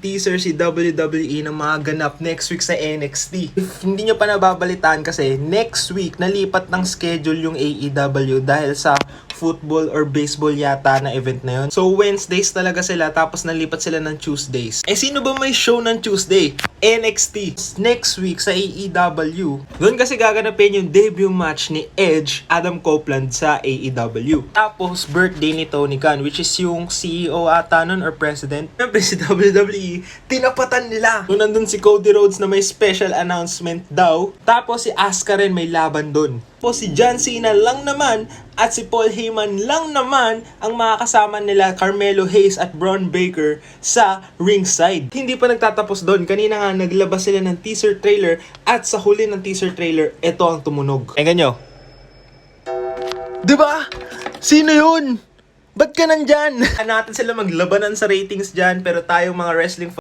teaser si WWE ng mga ganap next week sa NXT. If hindi nyo pa nababalitaan kasi, next week nalipat ng schedule yung AEW dahil sa football or baseball yata na event na yun. So Wednesdays talaga sila tapos nalipat sila ng Tuesdays. Eh sino ba may show ng Tuesday? NXT. Next week sa AEW. Doon kasi gaganapin yung debut match ni Edge, Adam Copeland sa AEW. Tapos birthday ni Tony Khan, which is yung CEO ata nun or president. Siyempre si WWE, tinapatan nila. So nandun si Cody Rhodes na may special announcement daw. Tapos si Asuka rin may laban dun. Tapos si John Cena lang naman at si Paul Heyman lang naman ang makakasama nila Carmelo Hayes at Braun Breaker sa ringside. Hindi pa nagtatapos doon. Kanina nga naglabas sila ng teaser trailer at sa huli ng teaser trailer, ito ang tumunog. Eh ganyo. Diba? Sino yun? Ba't ka nandyan? Natin sila maglabanan sa ratings dyan pero tayong mga wrestling